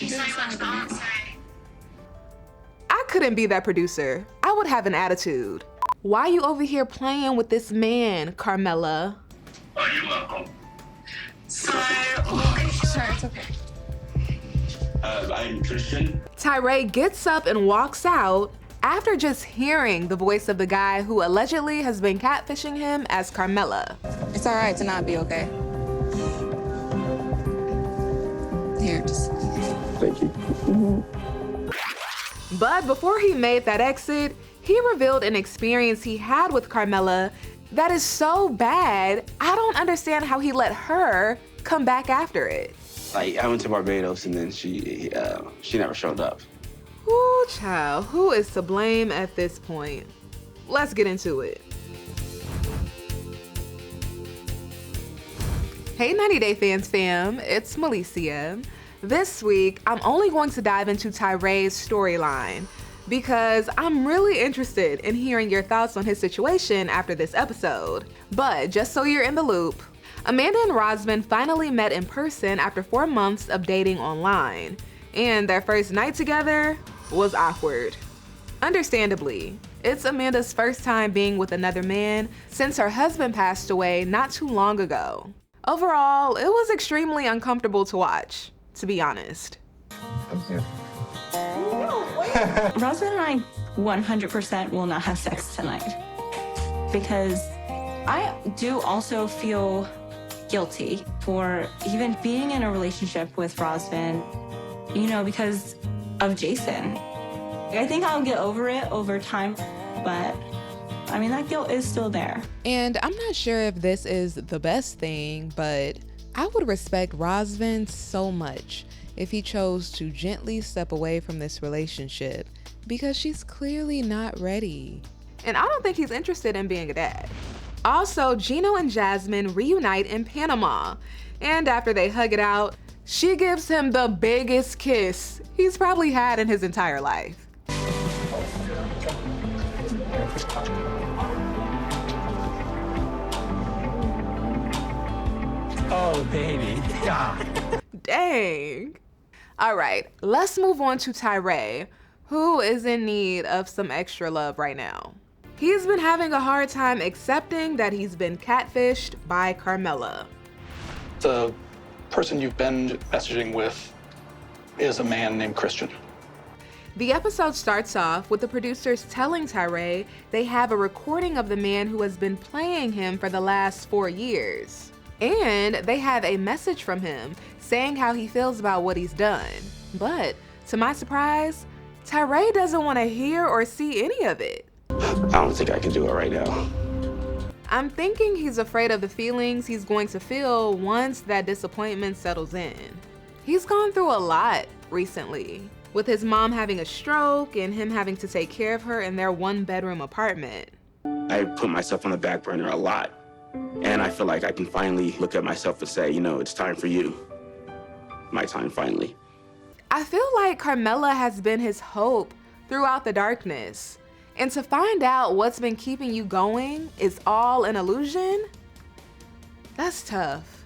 I couldn't be that producer. I would have an attitude. Why you over here playing with this man, Carmella? Oh, you're welcome. Sorry, it's okay. I'm Christian. Tyrae gets up and walks out after just hearing the voice of the guy who allegedly has been catfishing him as Carmella. It's all right to not be okay. Here, just... Thank you. But before he made that exit, he revealed an experience he had with Carmella that is so bad, I don't understand how he let her come back after it. Like, I went to Barbados and then she never showed up. Ooh, child, who is to blame at this point? Let's get into it. Hey 90 Day Fans fam, it's Melicia. This week, I'm only going to dive into Tyrae's storyline because I'm really interested in hearing your thoughts on his situation after this episode. But just so you're in the loop, Amanda and Razvan finally met in person after 4 months of dating online, and their first night together was awkward. Understandably, it's Amanda's first time being with another man since her husband passed away not too long ago. Overall, it was extremely uncomfortable to watch, to be honest. Razvan and I 100% will not have sex tonight because I do also feel guilty for even being in a relationship with Razvan, you know, because of Jason. I think I'll get over it over time, but I mean, that guilt is still there. And I'm not sure if this is the best thing, but I would respect Razvan so much if he chose to gently step away from this relationship because she's clearly not ready. And I don't think he's interested in being a dad. Also, Gino and Jasmine reunite in Panama. And after they hug it out, she gives him the biggest kiss he's probably had in his entire life. Oh, baby. Yeah. Dang. All right, let's move on to Tyrae, who is in need of some extra love right now. He's been having a hard time accepting that he's been catfished by Carmella. The person you've been messaging with is a man named Christian. The episode starts off with the producers telling Tyrae they have a recording of the man who has been playing him for the last 4 years. And they have a message from him saying how he feels about what he's done. But to my surprise, Tyrae doesn't want to hear or see any of it. I don't think I can do it right now. I'm thinking he's afraid of the feelings he's going to feel once that disappointment settles in. He's gone through a lot recently, with his mom having a stroke and him having to take care of her in their 1-bedroom apartment. I put myself on the back burner a lot. And I feel like I can finally look at myself and say, you know, it's time for you. My time finally. I feel like Carmella has been his hope throughout the darkness. And to find out what's been keeping you going is all an illusion, that's tough.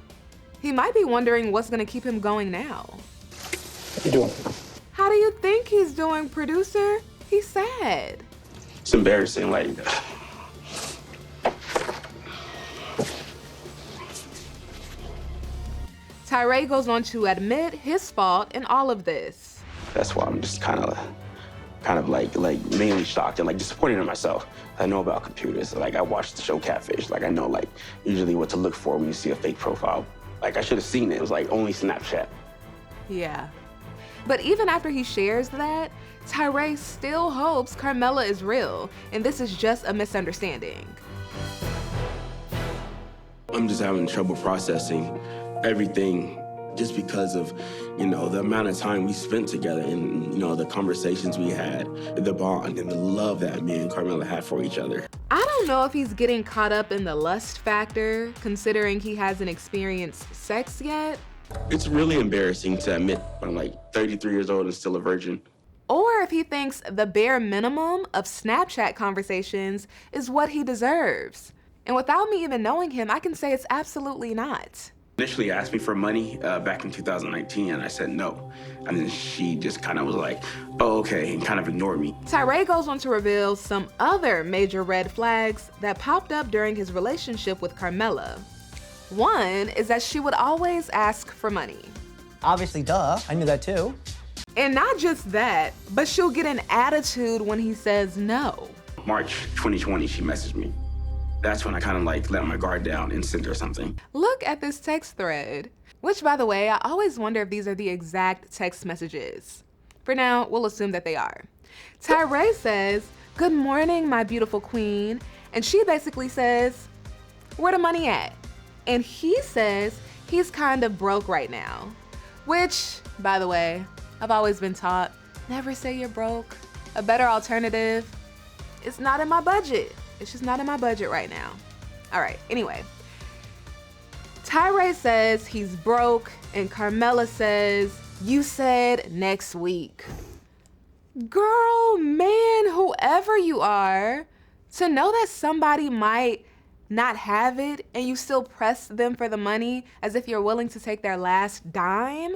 He might be wondering what's gonna keep him going now. How you doing? How do you think he's doing, producer? He's sad. It's embarrassing, like, Tyrae goes on to admit his fault in all of this. that's why I'm just kind of like mainly shocked and like disappointed in myself. I know about computers. Like, I watched the show Catfish. Like, I know like usually what to look for when you see a fake profile. Like, I should have seen it. It was like only Snapchat. Yeah. But even after he shares that, Tyrae still hopes Carmella is real and this is just a misunderstanding. I'm just having trouble processing everything just because of, you know, the amount of time we spent together and, you know, the conversations we had, the bond and the love that me and Carmella had for each other. I don't know if he's getting caught up in the lust factor, considering he hasn't experienced sex yet. It's really embarrassing to admit I'm like 33 years old and still a virgin. Or if he thinks the bare minimum of Snapchat conversations is what he deserves. And without me even knowing him, I can say it's absolutely not. Initially asked me for money back in 2019, and I said no. And then she just kind of was like, oh, okay, and kind of ignored me. Tyrae goes on to reveal some other major red flags that popped up during his relationship with Carmella. One is that she would always ask for money. Obviously, duh, I knew that too. And not just that, but she'll get an attitude when he says no. March 2020, she messaged me. That's when I kind of like let my guard down and sent her something. Look at this text thread, which by the way, I always wonder if these are the exact text messages. For now, we'll assume that they are. Tyrae says, "Good morning, my beautiful queen." And she basically says, "Where the money at?" And he says he's kind of broke right now. Which, by the way, I've always been taught, never say you're broke. A better alternative, it's not in my budget. It's just not in my budget right now. All right, anyway. Tyrae says he's broke, and Carmella says, "You said next week." Girl, man, whoever you are, to know that somebody might not have it and you still press them for the money as if you're willing to take their last dime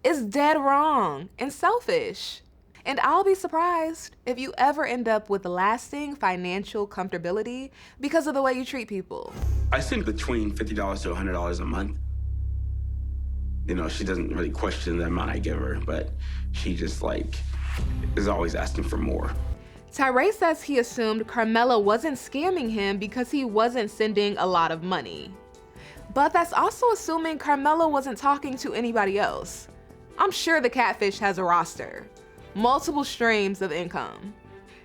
is dead wrong and selfish. And I'll be surprised if you ever end up with lasting financial comfortability because of the way you treat people. I send between $50 to $100 a month. You know, she doesn't really question the amount I give her, but she just like is always asking for more. Tyrae says he assumed Carmella wasn't scamming him because he wasn't sending a lot of money. But that's also assuming Carmella wasn't talking to anybody else. I'm sure the Catfish has a roster. Multiple streams of income.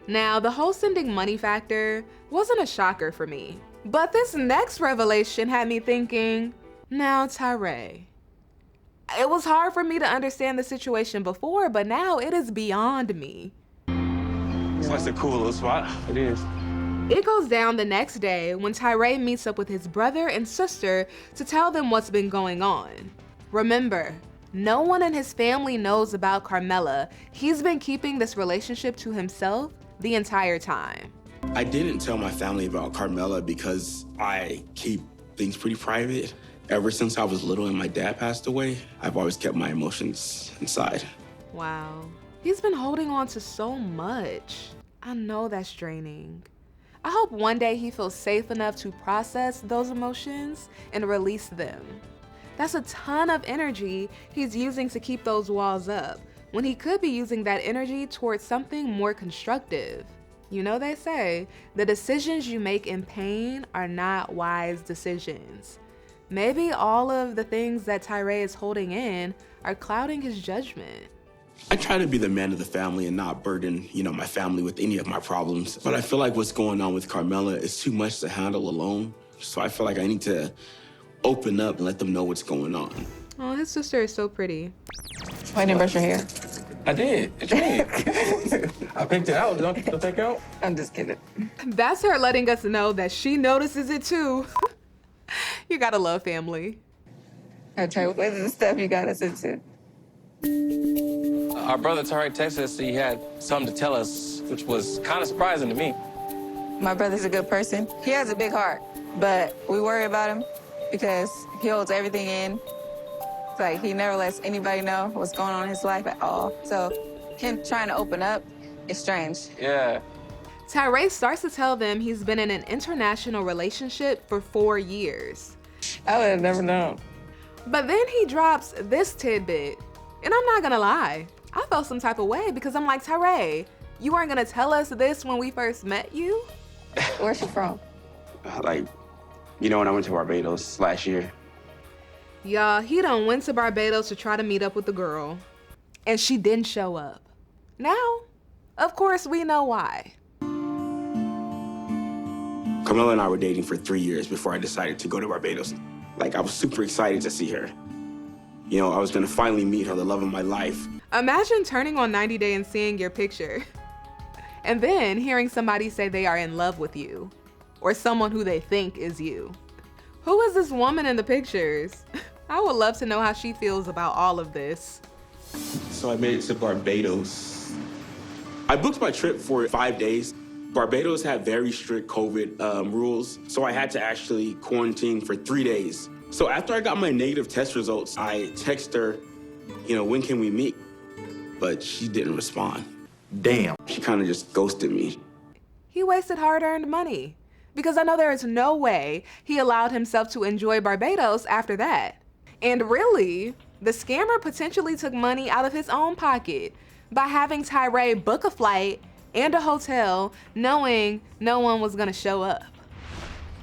Now, the whole sending money factor wasn't a shocker for me, but this next revelation had me thinking, now Tyrae. It was hard for me to understand the situation before, but now it is beyond me. It's like a cool little spot. It is. It goes down the next day when Tyrae meets up with his brother and sister to tell them what's been going on. Remember, no one in his family knows about Carmella. He's been keeping this relationship to himself the entire time. I didn't tell my family about Carmella because I keep things pretty private. Ever since I was little and my dad passed away, I've always kept my emotions inside. Wow. He's been holding on to so much. I know that's draining. I hope one day he feels safe enough to process those emotions and release them. That's a ton of energy he's using to keep those walls up, when he could be using that energy towards something more constructive. You know, they say, the decisions you make in pain are not wise decisions. Maybe all of the things that Tyrae is holding in are clouding his judgment. I try to be the man of the family and not burden, my family with any of my problems. But I feel like what's going on with Carmella is too much to handle alone. So I feel like I need to open up and let them know what's going on. Oh, his sister is so pretty. Why didn't brush your hair? I did. What you mean? I picked it out. Don't take it out? I'm just kidding. That's her letting us know that she notices it too. You gotta love family. Trey, what is the stuff you got us into? Our brother Tyray texted us that he had something to tell us, which was kind of surprising to me. My brother's a good person. He has a big heart, but we worry about him because he holds everything in. It's like he never lets anybody know what's going on in his life at all. So him trying to open up is strange. Yeah. Tyrae starts to tell them he's been in an international relationship for 4 years. I would have never known. But then he drops this tidbit. And I'm not gonna lie, I felt some type of way because I'm like, Tyrae, you weren't gonna tell us this when we first met you? Where's she from? When I went to Barbados last year. Y'all, he done went to Barbados to try to meet up with the girl. And she didn't show up. Now, of course, we know why. Carmella and I were dating for 3 years before I decided to go to Barbados. I was super excited to see her. I was gonna finally meet her, the love of my life. Imagine turning on 90 Day and seeing your picture. And then hearing somebody say they are in love with you. Or someone who they think is you. Who is this woman in the pictures? I would love to know how she feels about all of this. So I made it to Barbados. I booked my trip for 5 days. Barbados had very strict COVID rules, so I had to actually quarantine for 3 days. So after I got my negative test results, I texted her, when can we meet? But she didn't respond. Damn. She kind of just ghosted me. He wasted hard-earned money, because I know there is no way he allowed himself to enjoy Barbados after that. And really, the scammer potentially took money out of his own pocket by having Tyrae book a flight and a hotel knowing no one was gonna show up.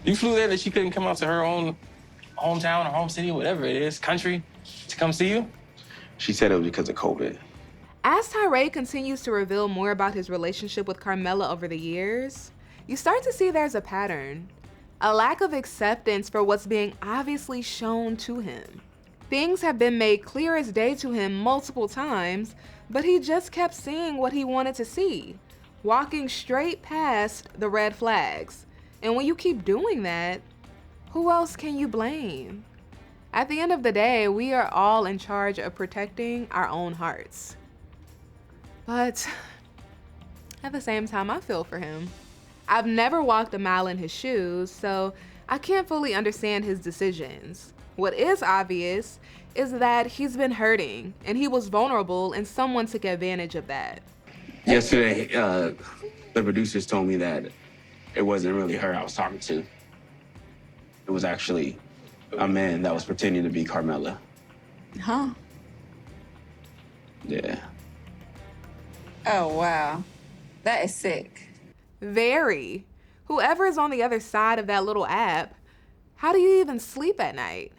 You flew there that she couldn't come out to her own hometown or home city, whatever it is, country, to come see you? She said it was because of COVID. As Tyrae continues to reveal more about his relationship with Carmella over the years, you start to see there's a pattern. A lack of acceptance for what's being obviously shown to him. Things have been made clear as day to him multiple times, but he just kept seeing what he wanted to see, walking straight past the red flags. And when you keep doing that, who else can you blame? At the end of the day, we are all in charge of protecting our own hearts. But at the same time, I feel for him. I've never walked a mile in his shoes, so I can't fully understand his decisions. What is obvious is that he's been hurting, and he was vulnerable, and someone took advantage of that. Yesterday, the producers told me that it wasn't really her I was talking to. It was actually a man that was pretending to be Carmella. Huh? Yeah. Oh, wow. That is sick. Very. Whoever is on the other side of that little app, how do you even sleep at night?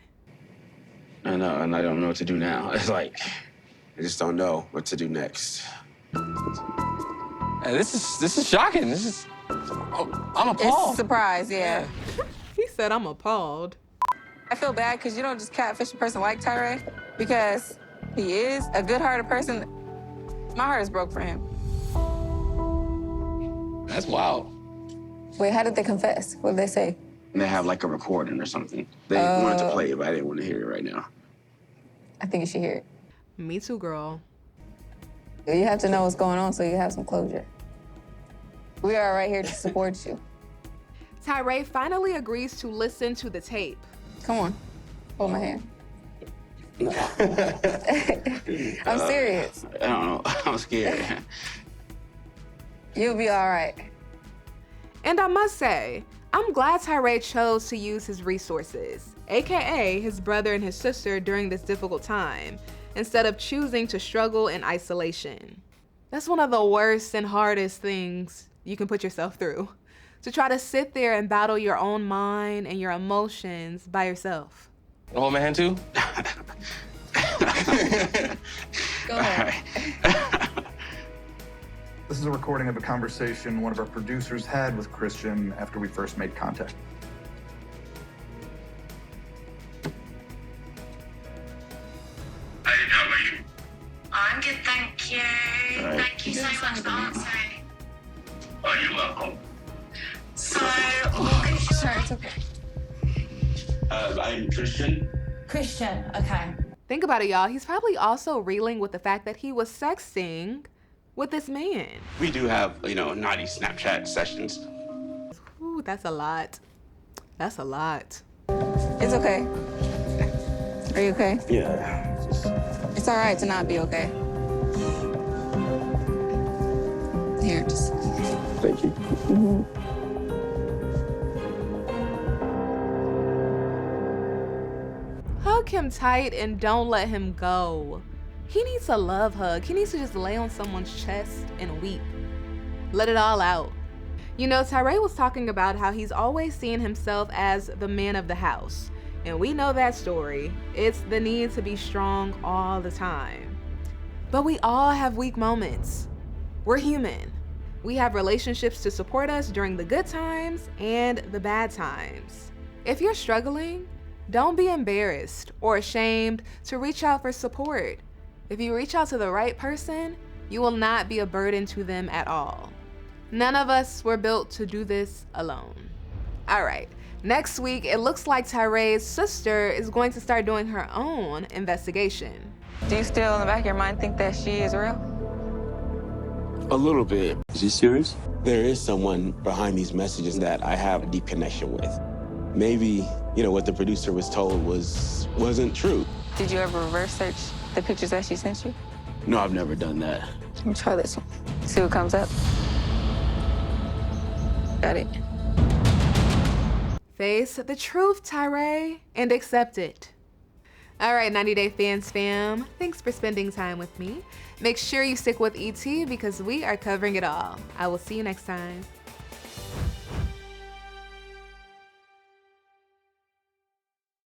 I know, and I don't know what to do now. It's like, I just don't know what to do next. Hey, this is shocking. I'm appalled. It's a surprise, yeah. He said, I'm appalled. I feel bad because you don't just catfish a person like Tyrae, because he is a good-hearted person. My heart is broke for him. That's wild. Wait, how did they confess? What did they say? And they have like a recording or something. They wanted to play it, but I didn't want to hear it right now. I think you should hear it. Me too, girl. You have to know what's going on so you have some closure. We are right here to support you. Tyrae finally agrees to listen to the tape. Come on, hold my hand. I'm serious. I don't know. I'm scared. You'll be all right. And I must say, I'm glad Tyrae chose to use his resources, aka his brother and his sister, during this difficult time, instead of choosing to struggle in isolation. That's one of the worst and hardest things you can put yourself through, to try to sit there and battle your own mind and your emotions by yourself. Hold my hand too? Go ahead. This is a recording of a conversation one of our producers had with Christian after we first made contact. Hi, how are you? I'm good, thank you. All right. Thank you so much for answering. Oh, you're welcome. So, what is your... Sure, it's okay. I'm Christian. Christian, okay. Think about it, y'all. He's probably also reeling with the fact that he was sexting with this man. We do have, naughty Snapchat sessions. Ooh, that's a lot. That's a lot. It's okay. Are you okay? Yeah. It's all right to not be okay. Here, just... Thank you. Hug him tight and don't let him go. He needs a love hug. He needs to just lay on someone's chest and weep. Let it all out. Tyrae was talking about how he's always seen himself as the man of the house. And we know that story. It's the need to be strong all the time. But we all have weak moments. We're human. We have relationships to support us during the good times and the bad times. If you're struggling, don't be embarrassed or ashamed to reach out for support. If you reach out to the right person, you will not be a burden to them at all. None of us were built to do this alone. All right, next week, it looks like Tyrae's sister is going to start doing her own investigation. Do you still, in the back of your mind, think that she is real? A little bit. Is he serious? There is someone behind these messages that I have a deep connection with. maybe, you know, what the producer was told wasn't true. Did you ever reverse search the pictures that she sent you? No, I've never done that. Let me try this one. See what comes up. Got it. Face the truth, Tyrae, and accept it. All right, 90 Day Fans fam, thanks for spending time with me. Make sure you stick with ET because we are covering it all. I will see you next time.